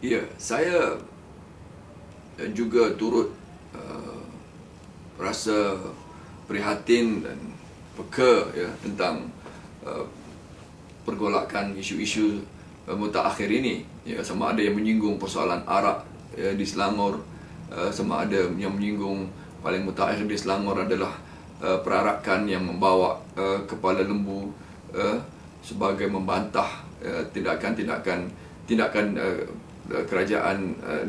Ya, saya juga turut rasa prihatin dan peka ya tentang pergolakan isu-isu mutakhir ini, ya, sama ada yang menyinggung persoalan arak ya, di Selangor, sama ada yang menyinggung paling mutakhir di Selangor adalah perarakan yang membawa kepala lembu sebagai membantah tindakan kerajaan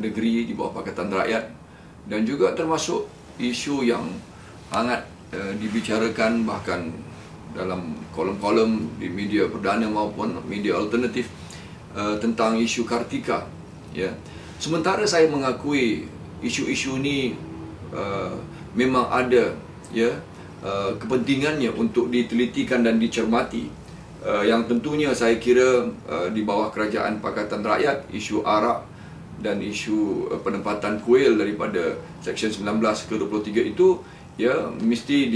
negeri di bawah Pakatan Rakyat, dan juga termasuk isu yang hangat dibicarakan bahkan dalam kolom-kolom di media perdana maupun media alternatif tentang isu Kartika, ya. Sementara saya mengakui isu-isu ini memang ada ya kepentingannya untuk ditelitikan dan dicermati, yang tentunya saya kira di bawah kerajaan Pakatan Rakyat isu arak dan isu penempatan kuil daripada Seksyen 19 ke 23 itu ya mesti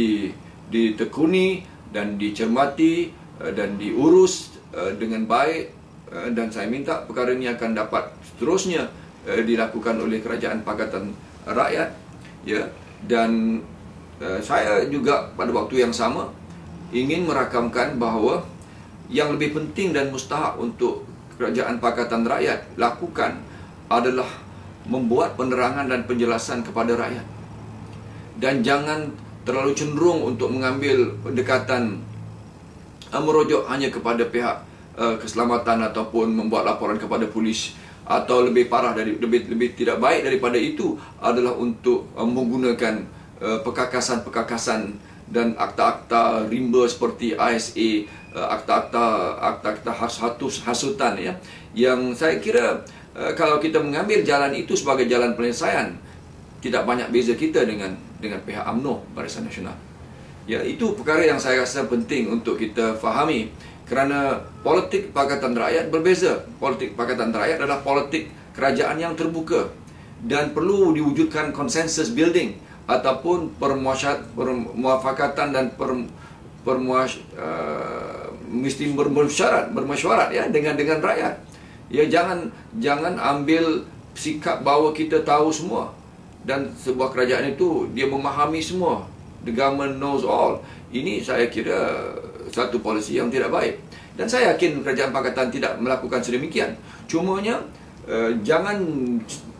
ditekuni dan dicermati dan diurus dengan baik, dan saya minta perkara ini akan dapat seterusnya dilakukan oleh kerajaan Pakatan Rakyat, ya. Dan saya juga pada waktu yang sama ingin merakamkan bahawa yang lebih penting dan mustahak untuk kerajaan Pakatan Rakyat lakukan adalah membuat penerangan dan penjelasan kepada rakyat, dan jangan terlalu cenderung untuk mengambil pendekatan merujuk hanya kepada pihak keselamatan ataupun membuat laporan kepada polis, atau lebih parah lebih tidak baik daripada itu adalah untuk menggunakan perkakasan dan akta-akta rimba seperti ISA, akta-akta hasutan, ya, yang saya kira kalau kita mengambil jalan itu sebagai jalan penyelesaian, tidak banyak beza kita dengan pihak UMNO, Barisan Nasional. Ya, itu perkara yang saya rasa penting untuk kita fahami, kerana politik Pakatan Rakyat berbeza. Politik Pakatan Rakyat adalah politik kerajaan yang terbuka dan perlu diwujudkan konsensus building ataupun permuafakatan dan mesti bermesyuarat ya dengan rakyat. Ya, jangan ambil sikap bahawa kita tahu semua dan sebuah kerajaan itu dia memahami semua. The government knows all. Ini saya kira satu polisi yang tidak baik. Dan saya yakin kerajaan Pakatan tidak melakukan sedemikian. Cumanya jangan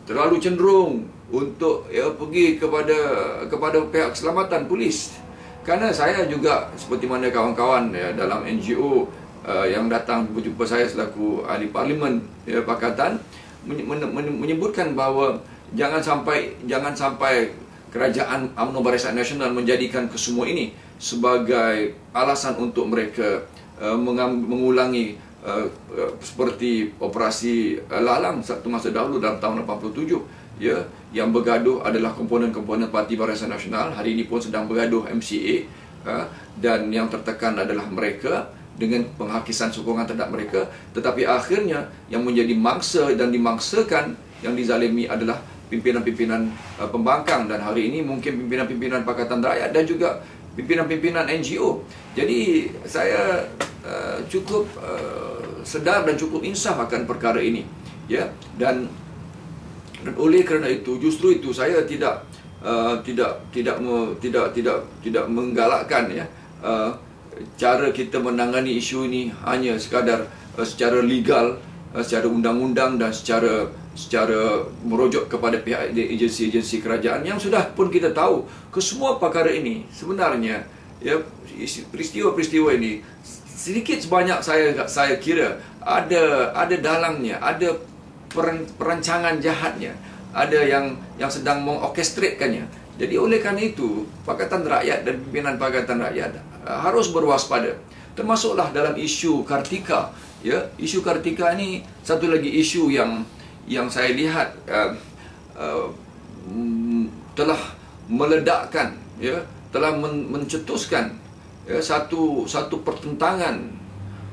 terlalu cenderung untuk pergi kepada pihak keselamatan, polis. Kerana saya juga seperti mana kawan-kawan dalam NGO yang datang berjumpa saya selaku ahli parlimen Pakatan menyebutkan bahawa jangan sampai kerajaan UMNO Barisan Nasional menjadikan kesemua ini sebagai alasan untuk mereka mengulangi seperti operasi Lalang satu masa dahulu dalam tahun 87, ya, yang bergaduh adalah komponen-komponen Parti Barisan Nasional. Hari ini pun sedang bergaduh MCA, dan yang tertekan adalah mereka dengan penghakisan sokongan terhadap mereka. Tetapi akhirnya yang menjadi mangsa dan dimangsakan, yang dizalimi adalah pimpinan-pimpinan pembangkang, dan hari ini mungkin pimpinan-pimpinan Pakatan Rakyat dan juga pimpinan-pimpinan NGO. Jadi saya cukup sedar dan cukup insaf akan perkara ini, ya. Dan oleh kerana itu, justru itu saya tidak menggalakkan ya cara kita menangani isu ini hanya sekadar secara legal, secara undang-undang dan secara merujuk kepada pihak agensi-agensi kerajaan yang sudah pun kita tahu kesemua perkara ini sebenarnya, ya, peristiwa-peristiwa ini sedikit sebanyak saya kira ada dalangnya, ada perancangan jahatnya, ada yang sedang mengorkestratekannya. Jadi oleh kerana itu Pakatan Rakyat dan pimpinan Pakatan Rakyat harus berwaspada, termasuklah dalam isu Kartika, ya. Isu Kartika ini satu lagi isu yang saya lihat telah meledakkan, ya, telah mencetuskan ya, satu pertentangan,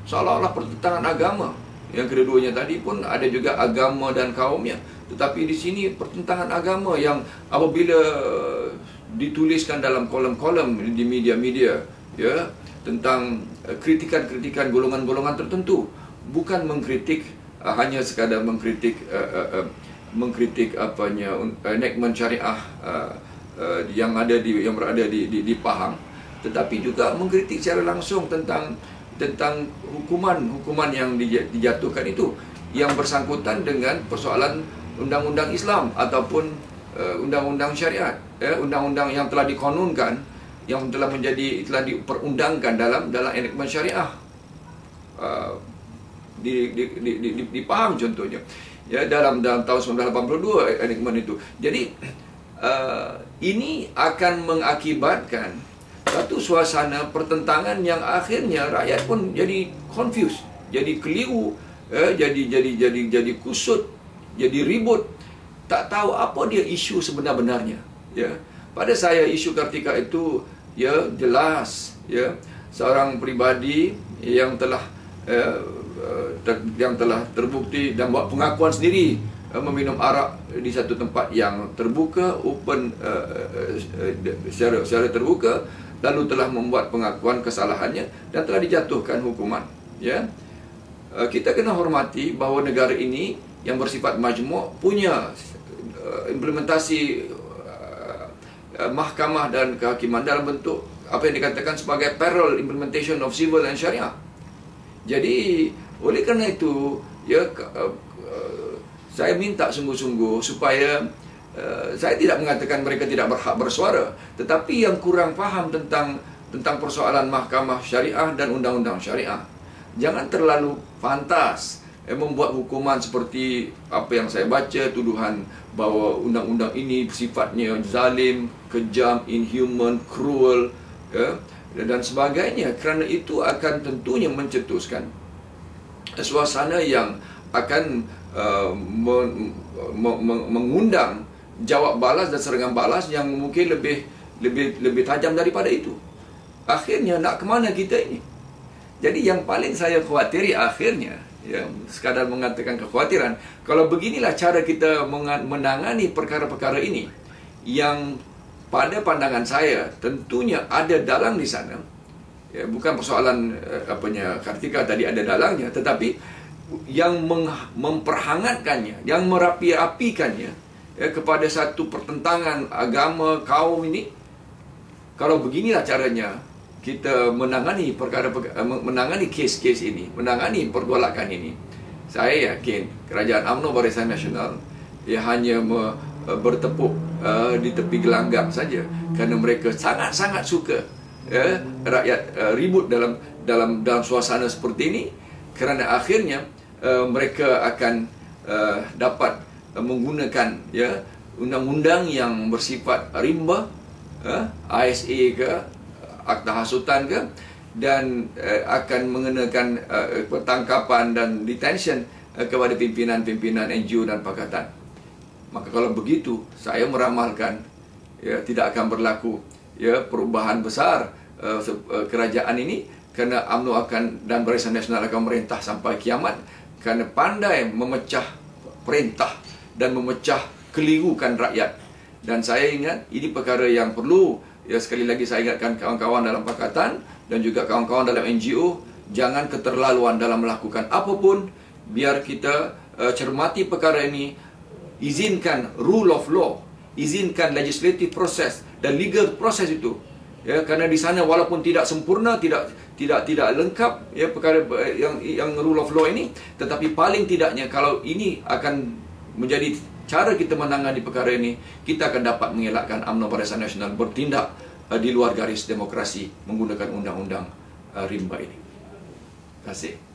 seolah-olah pertentangan agama. Yang kedua-duanya tadi pun ada juga agama dan kaumnya, tetapi di sini pertentangan agama yang apabila dituliskan dalam kolom-kolom di media-media, ya, tentang kritikan-kritikan golongan-golongan tertentu, bukan mengkritik hanya sekadar mengkritik enactment syariah yang berada di Pahang, tetapi juga mengkritik secara langsung tentang hukuman yang dijatuhkan itu yang bersangkutan dengan persoalan undang-undang Islam ataupun undang-undang syariat, undang-undang yang telah dikonunkan, yang telah diperundangkan dalam enactment syariah di Pahang contohnya, ya, dalam tahun 1982 enactment itu. Jadi ini akan mengakibatkan satu suasana pertentangan yang akhirnya rakyat pun jadi confused, jadi keliru, jadi kusut, jadi ribut, tak tahu apa dia isu sebenar-benarnya. Ya, pada saya isu Kartika itu, ya, jelas, ya, seorang pribadi yang telah terbukti dan buat pengakuan sendiri meminum arak di satu tempat yang terbuka, open, secara terbuka, lalu telah membuat pengakuan kesalahannya dan telah dijatuhkan hukuman. Ya, kita kena hormati bahawa negara ini yang bersifat majmuk punya implementasi mahkamah dan kehakiman dalam bentuk apa yang dikatakan sebagai parallel implementation of civil and syariah. Jadi oleh kerana itu, ya, saya minta sungguh-sungguh supaya saya tidak mengatakan mereka tidak berhak bersuara, tetapi yang kurang faham tentang persoalan mahkamah syariah dan undang-undang syariah, jangan terlalu fantas membuat hukuman seperti apa yang saya baca, tuduhan bahawa undang-undang ini sifatnya zalim, kejam, inhuman, cruel, ya, dan sebagainya. Kerana itu akan tentunya mencetuskan suasana yang akan mengundang jawab balas dan serangan balas yang mungkin lebih tajam daripada itu. Akhirnya nak ke mana kita ini? Jadi yang paling saya khawatiri akhirnya, ya, sekadar mengatakan kekhawatiran, kalau beginilah cara kita menangani perkara-perkara ini, yang pada pandangan saya tentunya ada dalang di sana. Ya, bukan persoalan Kartika tadi ada dalangnya, tetapi yang memperhangatkannya, yang merapi-apikannya, ya, kepada satu pertentangan agama kaum ini. Kalau beginilah caranya kita menangani menangani kes-kes ini, menangani pergolakan ini, saya yakin Kerajaan UMNO Barisan Nasional hanya bertepuk di tepi gelanggang saja, kerana mereka sangat-sangat suka rakyat ribut dalam suasana seperti ini, kerana akhirnya mereka akan dapat menggunakan, ya, undang-undang yang bersifat rimba, ISA ke, Akta Hasutan ke, dan akan mengenakan pertangkapan dan detention kepada pimpinan-pimpinan NGO dan pakatan. Maka kalau begitu, saya meramalkan, ya, tidak akan berlaku, ya, perubahan besar kerajaan ini, kerana UMNO dan Barisan Nasional akan merintah sampai kiamat, kerana pandai memecah perintah dan memecah kelirukan rakyat. Dan saya ingat ini perkara yang perlu, ya, sekali lagi saya ingatkan kawan-kawan dalam pakatan dan juga kawan-kawan dalam NGO, jangan keterlaluan dalam melakukan apapun. Biar kita cermati perkara ini, izinkan rule of law, izinkan legislative process dan legal process itu, ya, kerana di sana walaupun tidak sempurna, tidak lengkap, ya, perkara yang rule of law ini, tetapi paling tidaknya kalau ini akan menjadi cara kita menangani perkara ini, kita akan dapat mengelakkan UMNO Barisan Nasional bertindak di luar garis demokrasi menggunakan undang-undang rimba ini. Terima kasih.